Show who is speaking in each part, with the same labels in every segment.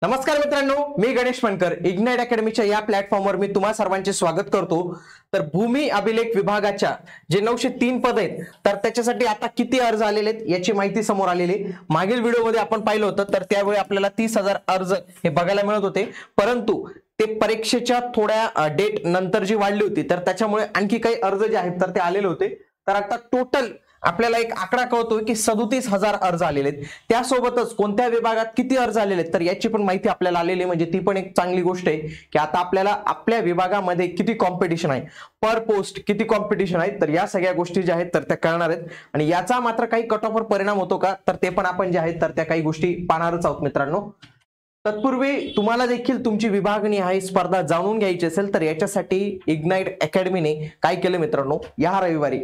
Speaker 1: नमस्कार मित्रांनो, मी गणेश फणकर इग्नाइट अकॅडमीच्या या प्लॅटफॉर्मवर मी तुम्हा सर्वांचे स्वागत करतो। तर भूमी अभिलेख विभागाच्या जे 903 पद आहेत तर त्याच्यासाठी आता किती अर्ज आलेले आहेत याची माहिती समोर आलेली। मागील व्हिडिओमध्ये आपण पाहिलं होतं तर त्यावेळी आपल्याला 30,000 अर्ज हे बघायला मिळत होते, परंतु ते परीक्षेच्या थोड्या डेट नंतर जी वाढली होती तर त्याच्यामुळे आणखी काही अर्ज जे आहेत तर ते आलेले होते। तर आता टोटल आपल्याला एक आकडा कळतोय की 37,000 अर्ज आलेले आहेत। त्यासोबतच कोणत्या विभागात किती अर्ज आलेले आहेत तर याची पण माहिती आपल्याला आलेली आहे, म्हणजे ती पण एक चांगली गोष्ट आहे की आता आपल्याला आपल्या विभागामध्ये किती कॉम्पिटिशन आहे, पर पोस्ट किती कॉम्पिटिशन आहे, तर या सगळ्या गोष्टी ज्या आहेत तर त्या कळणार आहेत। आणि याचा मात्र काही कट ऑफवर परिणाम होतो का तर ते पण आपण जे आहेत तर त्या काही गोष्टी पाहणारच आहोत मित्रांनो। तत्पूर्वी तुम्हाला देखील तुमची विभागनिहाय स्पर्धा जाणून घ्यायची असेल तर याच्यासाठी इग्नाइट अकॅडमीने काय केलं मित्रांनो, या रविवारी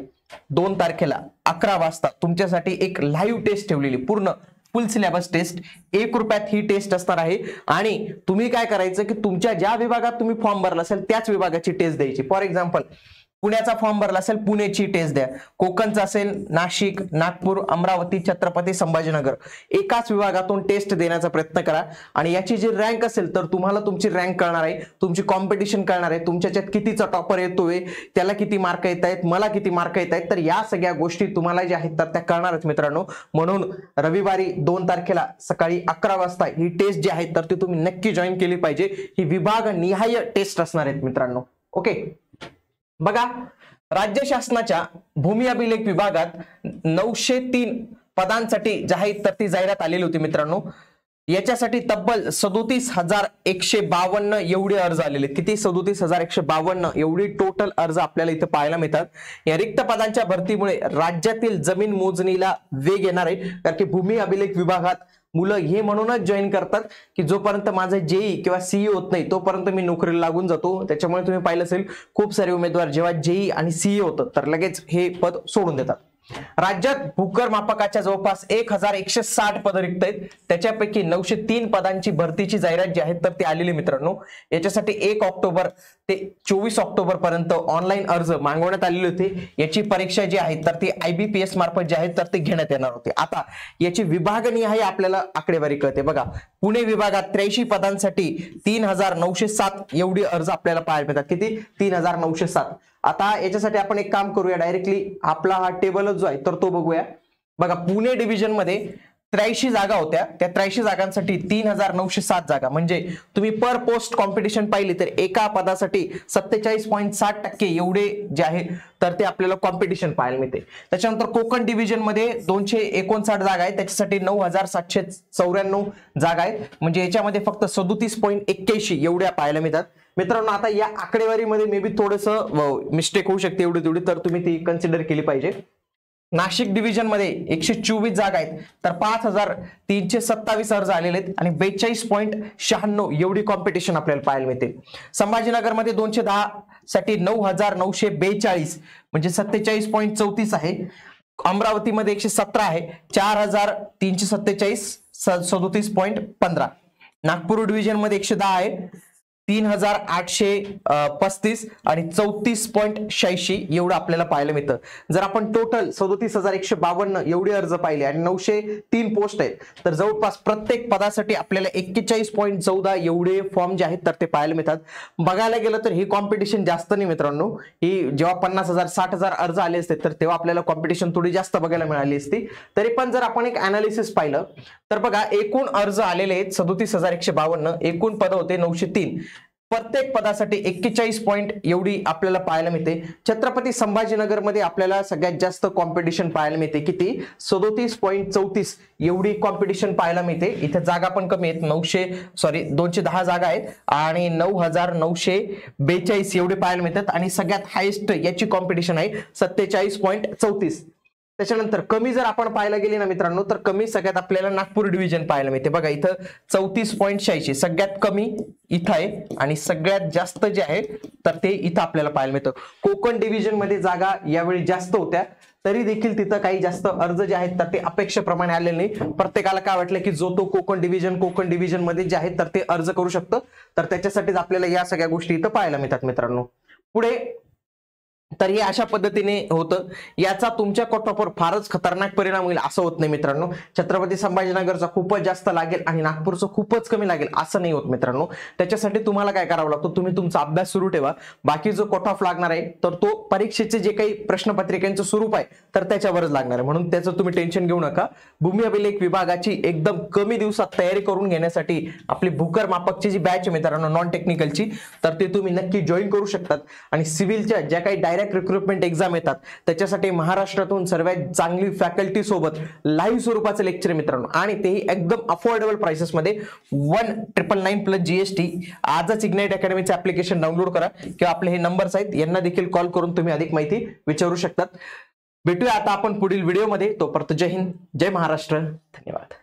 Speaker 1: 2 तारखेला 11 वाजता तुमच्यासाठी एक लाईव्ह टेस्ट ठेवलेली, पूर्ण फुल सिलेबस टेस्ट। 1 रुपयात ही टेस्ट असणार आहे आणि तुम्ही काय करायचं की तुमच्या ज्या विभागात तुम्ही फॉर्म भरला असेल त्याच विभागाची टेस्ट द्यायची। फॉर एक्झाम्पल पुण्याचा फॉर्म भरला असेल पुण्याची टेस्ट द्या, कोकणचा असेल नाशिक, नागपूर, अमरावती, छत्रपती संभाजीनगर, एकाच विभागातून टेस्ट देण्याचा प्रयत्न करा। आणि याची जी रँक असेल तर तुम्हाला तुमची रँक कळणार आहे, तुमची कॉम्पिटिशन कळणार आहे, तुमच्याच्यात कितीचा टॉपर येतोय, त्याला किती मार्क येत आहेत, मला किती मार्क येत आहेत, तर या सगळ्या गोष्टी तुम्हाला ज्या आहेत तर त्या कळणारच मित्रांनो। म्हणून रविवारी 2 तारखेला सकाळी 11 वाजता ही टेस्ट जी आहे तर ती तुम्ही नक्की जॉईन केली पाहिजे। ही विभागनिहाय टेस्ट असणार आहेत मित्रांनो। ओके, बघा, राज्य शासनाच्या भूमी अभिलेख विभागात 903 पदांसाठी जाहीर तर ती जाहिरात आलेली होती मित्रांनो। याच्यासाठी तब्बल 37,152 एवढे अर्ज आलेले। किती? 37,152 एवढी टोटल अर्ज आपल्याला इथे पाहायला मिळतात। या रिक्त पदांच्या भरतीमुळे राज्यातील जमीन मोजणीला वेग येणार आहे, कारण की भूमी अभिलेख विभागात मुलं हे म्हणूनच जॉईन करतात की जोपर्यंत माझं जेई किंवा सीई होत नाही तोपर्यंत मी नोकरीला लागून जातो। त्याच्यामुळे तुम्ही पाहिलं असेल खूप सारे उमेदवार जेव्हा जेई आणि सीई होतं तर लगेच हे पद सोडून देतात। राज्यात भूकर मापकाच्या जवळपास 1,160 पद रिक्त आहेत, त्याच्यापैकी 903 पदांची भरतीची जाहिरात जी आहे तर ती आलेली मित्रांनो। याच्यासाठी 1 ऑक्टोबर ते 24 ऑक्टोबर पर्यंत ऑनलाईन अर्ज मागवण्यात आलेले होते। याची परीक्षा जी आहे तर ती IBPS मार्फत जी आहे तर ती घेण्यात येणार होती। आता याची विभागनिहाय आपल्याला आकडेवारी कळते। बघा, पुणे विभागात 83 पदांसाठी 3,907 एवढी अर्ज आपल्याला पाहायला मिळतात। किती? 3,907। आता याच्यासाठी आपण एक काम करूया, डायरेक्टली आपला हा टेबलच जो आहे तर तो बघूया। बघा, पुणे डिव्हिजन मध्ये 83 जागा होत्या, त्या 83 जागांसाठी 3,907 जागा, म्हणजे तुम्ही पर पोस्ट कॉम्पिटिशन पाहिली तर एका पदासाठी 47.60% एवढे जे आहे तर ते आपल्याला कॉम्पिटिशन पाहायला मिळते। त्याच्यानंतर कोकण डिव्हिजन मध्ये 259 जागा आहेत, त्याच्यासाठी 9,794 जागा आहेत, म्हणजे याच्यामध्ये फक्त 37.81 एवढ्या पाहायला मिळतात मित्रांनो। आता या आकडेवारीमध्ये मे बी थोडंसं मिस्टेक होऊ शकते एवढी तेवढी, तर तुम्ही ती कन्सिडर केली पाहिजे। नाशिक डिव्हिजन मध्ये 124 जागा आहेत तर 5,327 अर्ज आलेले आहेत आणि 42.96 एवढी कॉम्पिटिशन आपल्याला पाहायला मिळते। संभाजीनगर मध्ये 210 साठी 9,942 म्हणजे 47.34 आहे। अमरावतीमध्ये 117 आहे, 4,347 37.15। नागपूर डिव्हिजन मध्ये 110 आहे, 3,835 आणि 34.86 एवढं आपल्याला पाहायला मिळतं। जर आपण टोटल 37,152 एवढे अर्ज पाहिले आणि 903 पोस्ट आहेत तर जवळपास प्रत्येक पदासाठी आपल्याला 41.14 एवढे फॉर्म जे आहेत तर ते पाहायला मिळतात। बघायला गेलं तर ही कॉम्पिटिशन जास्त नाही मित्रांनो। ही जेव्हा 50,000 60,000 अर्ज आले असते तर तेव्हा आपल्याला कॉम्पिटिशन थोडी जास्त बघायला मिळाली असती। तरी पण जर आपण एक अनालिसिस पाहिलं तर बघा, एकूण अर्ज आलेले आहेत 37,152, एकूण पद होते 903, प्रत्येक पदासाठी 41 पॉइंट एवढी आपल्याला पाहायला मिळते। छत्रपती संभाजीनगर मध्ये आपल्याला सगळ्यात जास्त कॉम्पिटिशन पाहायला मिळते। किती? 37.34 एवढी कॉम्पिटिशन पाहायला मिळते। इथे जागा पण कमी आहेत, 210 जागा आहेत आणि 9,942 एवढे पाहायला मिळतात आणि सगळ्यात हायेस्ट याची कॉम्पिटिशन आहे 47.34। त्याच्यानंतर कमी जर आपण पाहायला गेले ना मित्रांनो तर कमी सगळ्यात आपल्याला नागपूर डिव्हिजन पाहायला मिळते। बघा, इथं 34.86 सगळ्यात कमी इथं आहे आणि सगळ्यात जास्त जे आहे तर ते इथं आपल्याला पाहायला मिळतं। कोकण डिव्हिजन मध्ये जागा यावेळी जास्त होत्या, तरी देखील तिथं काही जास्त अर्ज जे आहेत तर ते अपेक्षेप्रमाणे आलेले नाही। प्रत्येकाला काय वाटलं की जो तो कोकण डिव्हिजन मध्ये जे आहेत तर ते अर्ज करू शकतं, तर त्याच्यासाठीच आपल्याला या सगळ्या गोष्टी इथं पाहायला मिळतात मित्रांनो। पुढे तर हे अशा पद्धतीने होतं. याचा तुमच्या कटऑफवर फारच खतरनाक परिणाम होईल असं होत नाही मित्रांनो. छत्रपती संभाजीनगरचा खूपच जास्त लागेल आणि नागपूरचं खूपच कमी लागेल असं नाही होत मित्रांनो. त्याच्यासाठी तुम्हाला काय करावं लागतं, तुम्ही तुमचा अभ्यास सुरू ठेवा. बाकी जो कटऑफ लागणार आहे तर तो परीक्षेचे जे काही प्रश्नपत्रिकांचं स्वरूप आहे तर त्याच्यावरच लागणार आहे, म्हणून त्याचं तुम्ही टेन्शन घेऊ नका. भूमी अभिलेख विभागाची एकदम कमी दिवसात तयारी करून घेण्यासाठी आपली भूकर मापकची जी बॅच आहे मित्रांनो नॉन टेक्निकलची, तर ते तुम्ही नक्की जॉईन करू शकतात. आणि सिव्हिलच्या ज्या काही डायरेक्ट रिक्रुटमेंट एक्झाम येतात त्याच्यासाठी महाराष्ट्रातून सर्वात चांगली फॅकल्टी सोबत लाईव्ह स्वरूपाचं लेक्चर मित्रांनो, आणि तेही एकदम अफोर्डेबल प्राइसेस मध्ये 1999 प्लस जीएसटी. आजच इग्नाइट अकॅडमीचं ऍप्लिकेशन डाउनलोड करा किंवा आपले हे नंबर्स आहेत यांना देखील कॉल करून तुम्ही अधिक माहिती विचारू शकतात. भेटूया आता आपण पुढील व्हिडिओमध्ये. तोपर्यंत जय हिंद, जय महाराष्ट्र, धन्यवाद.